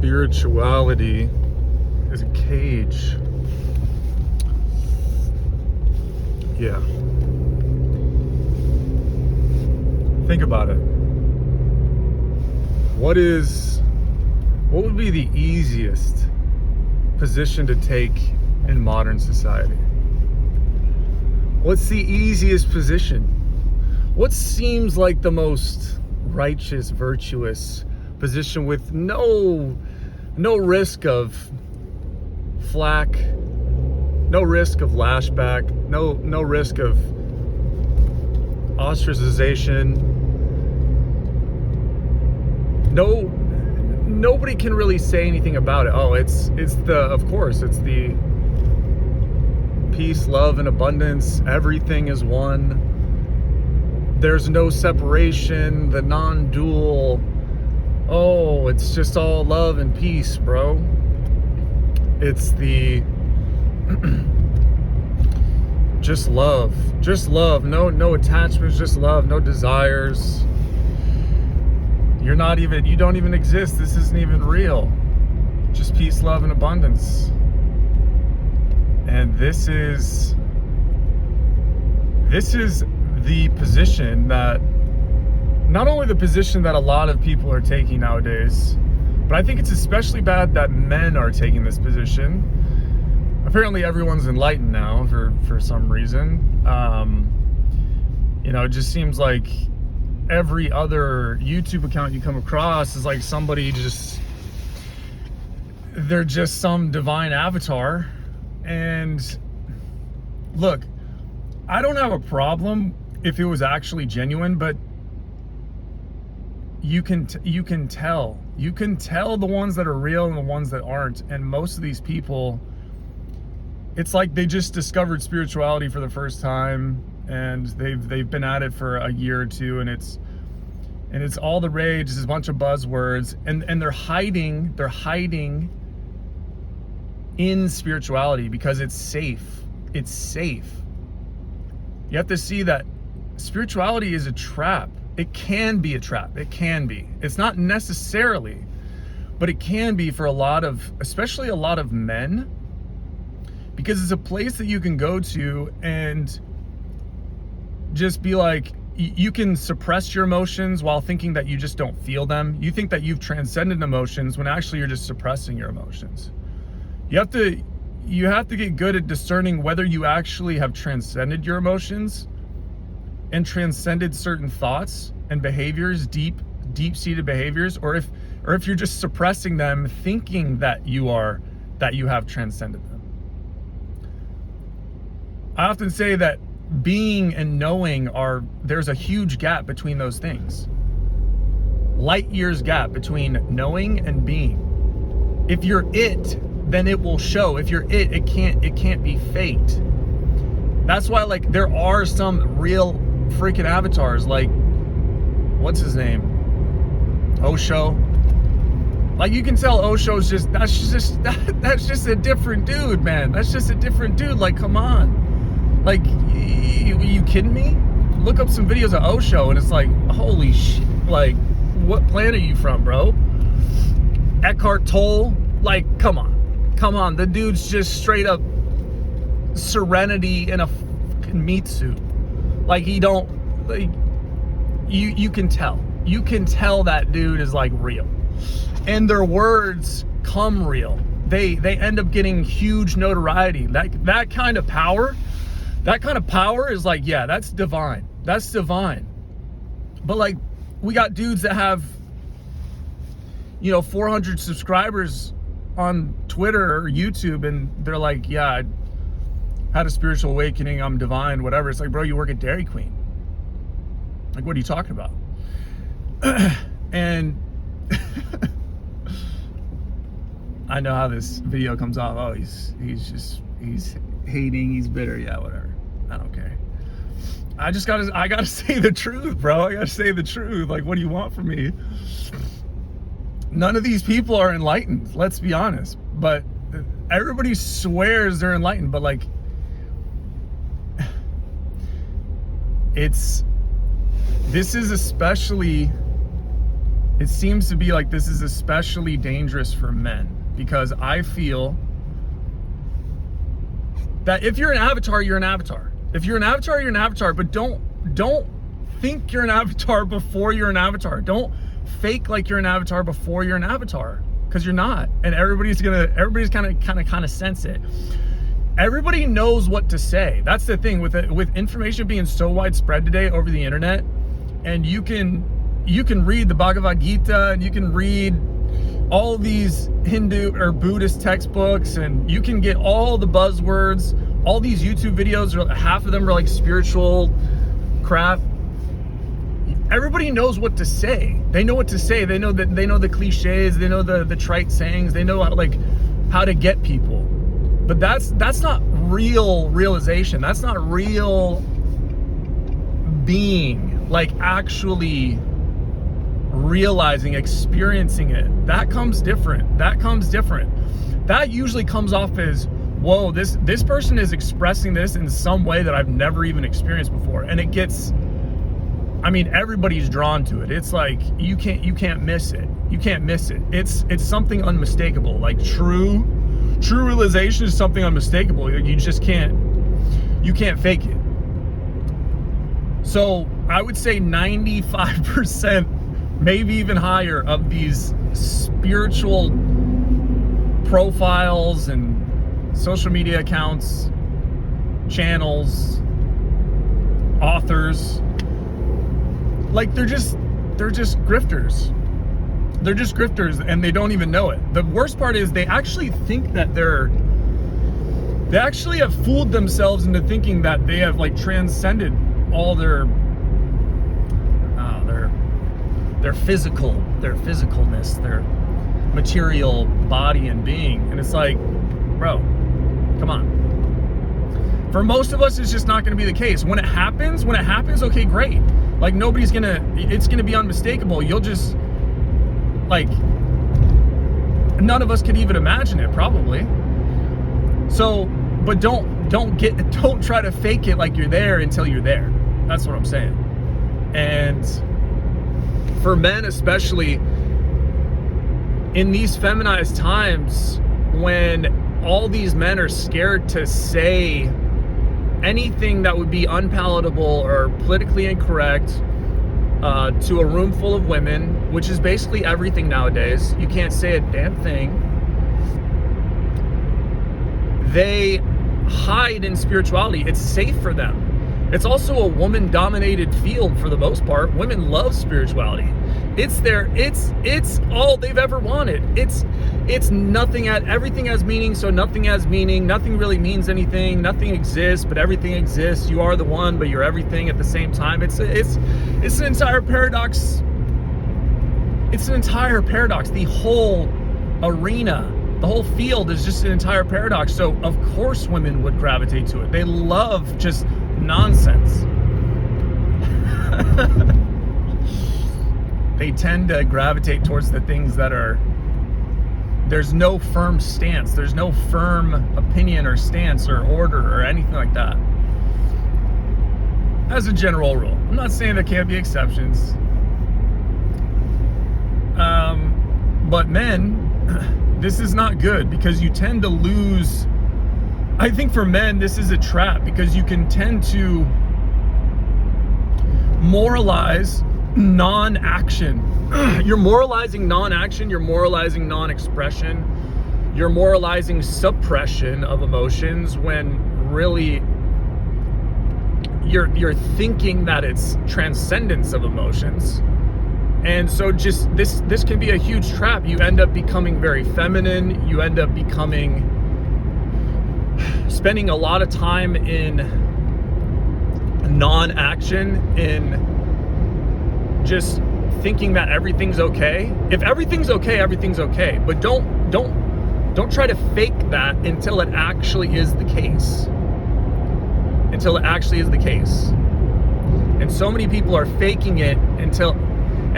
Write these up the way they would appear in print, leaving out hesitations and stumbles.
spirituality is a cage. Yeah. Think about it. What would be the easiest position to take in modern society? What's the easiest position? What seems like the most righteous, virtuous position with no risk of flack, no risk of lashback, no risk of ostracization. Nobody can really say anything about it. Oh, it's the peace, love, and abundance. Everything is one. There's no separation, the non-dual. Oh, it's just all love and peace, bro. It's the just love. No attachments, just love, no desires. You don't even exist. This isn't even real. Just peace, love, and abundance. And this is the position that, not only the position that a lot of people are taking nowadays, but I think it's especially bad that men are taking this position. Apparently everyone's enlightened now for some reason. It just seems like every other YouTube account you come across is like somebody they're just some divine avatar. And look, I don't have a problem if it was actually genuine, but you can tell the ones that are real and the ones that aren't. And most of these people, it's like they just discovered spirituality for the first time, and they've been at it for a year or two, and it's all the rage. It's a bunch of buzzwords, and they're hiding in spirituality because it's safe. It's safe. You have to see that spirituality is a trap. It can be a trap. It can be. It's not necessarily, but it can be for especially a lot of men, because it's a place that you can go to and just be like, you can suppress your emotions while thinking that you just don't feel them. You think that you've transcended emotions when actually you're just suppressing your emotions. You have to get good at discerning whether you actually have transcended your emotions and transcended certain thoughts and behaviors, deep-seated behaviors, or if you're just suppressing them, thinking that you have transcended them. I often say that being and knowing there's a huge gap between those things. Light years gap between knowing and being. If you're it, then it will show. If you're it can't be faked. That's why, like, there are some real freaking avatars, like, what's his name? Osho. Like, you can tell Osho's that's just a different dude, man. That's just a different dude. Like, come on. Like, you kidding me? Look up some videos of Osho, and it's like, holy shit. Like, what planet are you from, bro? Eckhart Tolle. Like, come on. The dude's just straight up serenity in a fucking meat suit. Like, you can tell. You can tell that dude is like real. And their words come real. They end up getting huge notoriety. That kind of power is like, yeah, that's divine. That's divine. But like, we got dudes that have 400 subscribers on Twitter or YouTube, and they're like, yeah, I had a spiritual awakening, I'm divine, whatever. It's like, bro, you work at Dairy Queen. Like, what are you talking about? And I know how this video comes off. Oh, he's hating, he's bitter. Yeah, whatever. I don't care. I gotta say the truth, bro. I gotta say the truth. Like, what do you want from me? None of these people are enlightened, let's be honest. But everybody swears they're enlightened, but like, this is especially it seems to be like this is especially dangerous for men, because I feel that if you're an avatar, you're an avatar. If you're an avatar, you're an avatar, but don't think you're an avatar before you're an avatar. Don't fake like you're an avatar before you're an avatar, because you're not. And everybody's kind of sense it. Everybody knows what to say. That's the thing with information being so widespread today over the internet, and you can read the Bhagavad Gita, and you can read all these Hindu or Buddhist textbooks, and you can get all the buzzwords. All these YouTube videos, half of them are like spiritual crap. Everybody knows what to say. They know what to say. They know the cliches. They know the trite sayings. They know how to get people. But that's not real realization. That's not real being, like actually realizing, experiencing it. That comes different. That usually comes off as, whoa, this person is expressing this in some way that I've never even experienced before. And it gets, I mean, everybody's drawn to it. It's like you can't miss it. You can't miss it. It's something unmistakable. Like true realization is something unmistakable. You just can't fake it. So I would say 95%, maybe even higher, of these spiritual profiles and social media accounts, channels, authors, like they're just grifters. They're just grifters, and they don't even know it. The worst part is they actually think that they actually have fooled themselves into thinking that they have like transcended all their physicalness, their material body and being. And it's like, bro, come on. For most of us, it's just not going to be the case. When it happens, okay, great. Like it's gonna be unmistakable. You'll just, like, none of us could even imagine it, probably. So, but don't try to fake it like you're there until you're there. That's what I'm saying. And for men especially, in these feminized times, when all these men are scared to say anything that would be unpalatable or politically incorrect to a room full of women, which is basically everything nowadays. You can't say a damn thing. They hide in spirituality. It's safe for them. It's also a woman-dominated field for the most part. Women love spirituality. It's all they've ever wanted. It's everything has meaning, so nothing has meaning. Nothing really means anything. Nothing exists, but everything exists. You are the one, but you're everything at the same time. It's an entire paradox. It's an entire paradox. The whole arena, the whole field is just an entire paradox. So of course women would gravitate to it. They love just nonsense. They tend to gravitate towards the things that there's no firm stance, there's no firm opinion or stance or order or anything like that. As a general rule. I'm not saying there can't be exceptions. But men, this is not good, because you tend to lose. I think for men, this is a trap, because you can tend to moralize non-action. You're moralizing non-action, you're moralizing non-expression, you're moralizing suppression of emotions, when really you're thinking that it's transcendence of emotions. And so just this can be a huge trap. You end up becoming very feminine. You end up spending a lot of time in non-action, in just thinking that everything's okay. If everything's okay, everything's okay. But don't try to fake that until it actually is the case. Until it actually is the case. And so many people are faking it and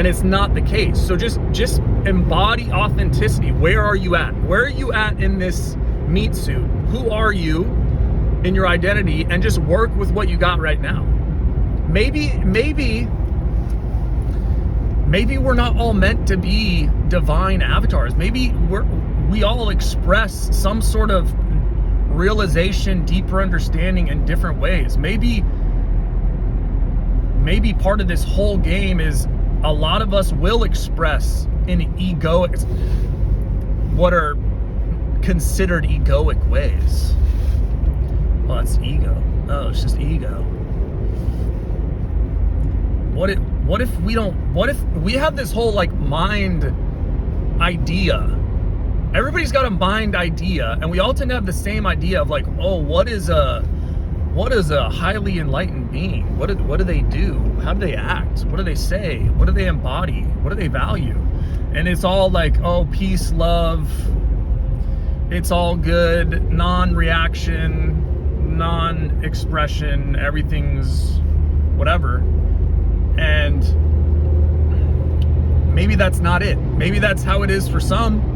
it's not the case. So just embody authenticity. Where are you at? Where are you at in this meat suit? Who are you in your identity? And just work with what you got right now. Maybe maybe we're not all meant to be divine avatars. Maybe we all express some sort of realization, deeper understanding in different ways. Maybe part of this whole game is a lot of us will express in egoic, what are considered egoic ways. Well, it's ego. Oh, it's just ego. What if we have this whole like mind idea? Everybody's got a mind idea, and we all tend to have the same idea of like, oh, what is a highly enlightened being? What do they do? How do they act? What do they say? What do they embody? What do they value? And it's all like, oh, peace, love. It's all good, non-reaction, non-expression, everything's whatever. And maybe that's not it. Maybe that's how it is for some.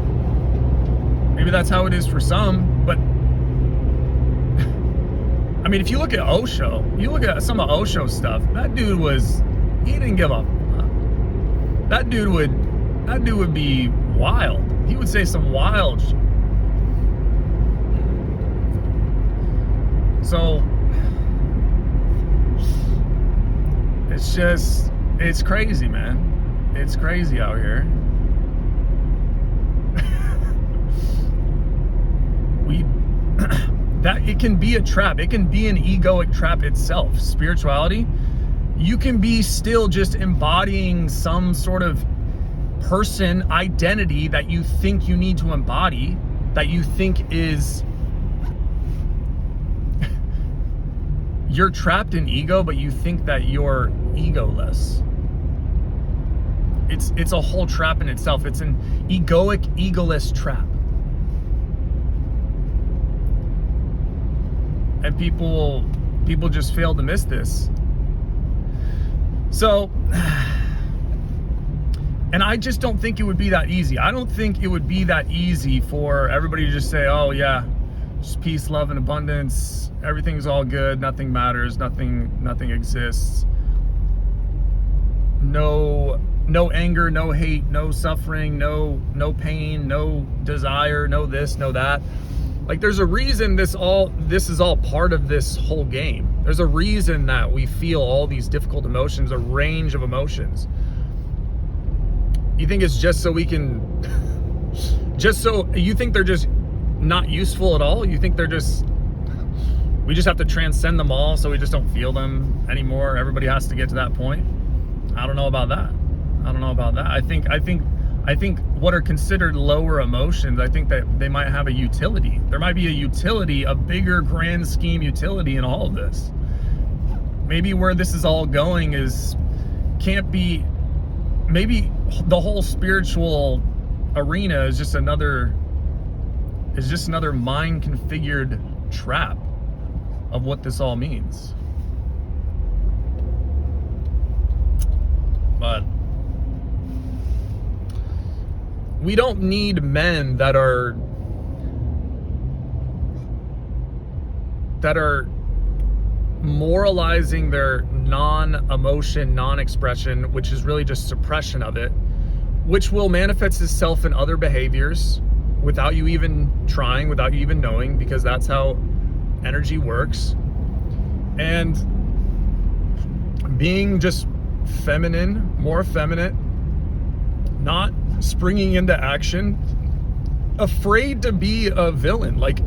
Maybe that's how it is for some. But I mean, if you look at Osho, you look at some of Osho's stuff, that dude he didn't give a fuck. That dude would be wild. He would say some wild shit. So it's crazy, man. It's crazy out here. That it can be a trap. It can be an egoic trap itself. Spirituality, you can be still just embodying some sort of person identity that you think you need to embody, that you think is you're trapped in ego, but you think that you're egoless. It's a whole trap in itself. It's an egoic, egoless trap. And people just fail to miss this. So, and I just don't think it would be that easy. I don't think it would be that easy for everybody to just say, oh yeah, just peace, love, and abundance. Everything's all good. Nothing matters. Nothing exists. No anger, no hate, no suffering, no pain, no desire, no this, no that. Like, there's a reason this is all part of this whole game. There's a reason that we feel all these difficult emotions, a range of emotions. You think it's just so we can, you think they're just not useful at all? You think we just have to transcend them all so we just don't feel them anymore? Everybody has to get to that point? I don't know about that. I think what are considered lower emotions, I think that they might have a utility. There might be a utility, a bigger grand scheme utility in all of this. Maybe where this is all going maybe the whole spiritual arena is just another mind configured trap of what this all means. But we don't need men that are moralizing their non-emotion, non-expression, which is really just suppression of it, which will manifest itself in other behaviors without you even trying, without you even knowing, because that's how energy works. And being just feminine, more effeminate, not springing into action, afraid to be a villain. Like,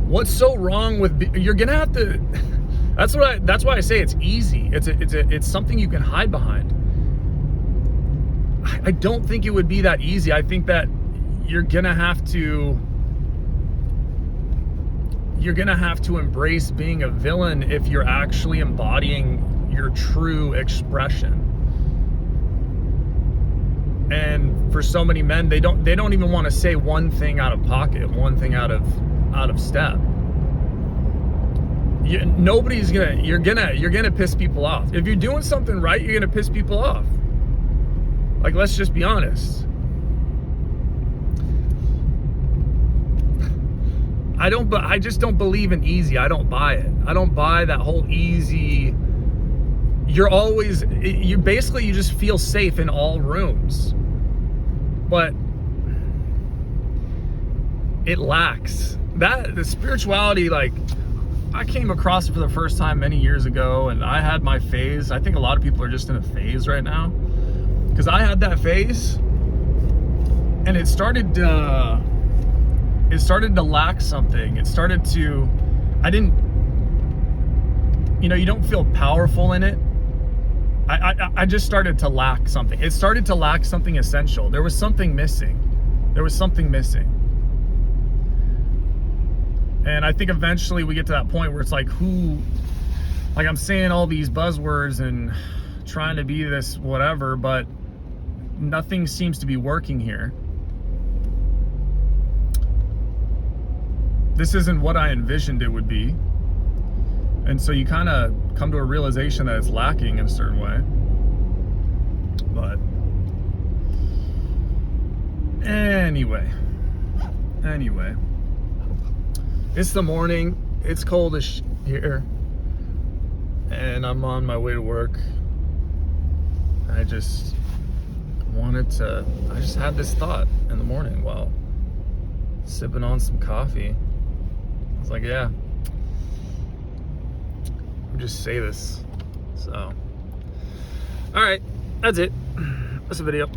what's so wrong with you're gonna have to that's why I say it's easy. It's something you can hide behind. I don't think it would be that easy. I think that you're gonna have to embrace being a villain if you're actually embodying your true expression. And for so many men, they don't even want to say one thing out of pocket, one thing out of step. You're gonna piss people off. If you're doing something right, you're gonna piss people off. Like, let's just be honest. I just don't believe in easy. I don't buy it. I don't buy that whole easy you're always, you basically, you just feel safe in all rooms, but it lacks that. The spirituality, like, I came across it for the first time many years ago, and I had my phase. I think a lot of people are just in a phase right now, because I had that phase, and it started to lack something. It started to, I didn't, you know, you don't feel powerful in it. I just started to lack something. It started to lack something essential. There was something missing. There was something missing. And I think eventually we get to that point where it's like, like I'm saying all these buzzwords and trying to be this whatever, but nothing seems to be working here. This isn't what I envisioned it would be. And so you kind of come to a realization that it's lacking in a certain way. But anyway, it's the morning. It's coldish here, and I'm on my way to work. I just had this thought in the morning while sipping on some coffee. I was like, yeah, I'll just say this. So, all right, that's it. That's the video.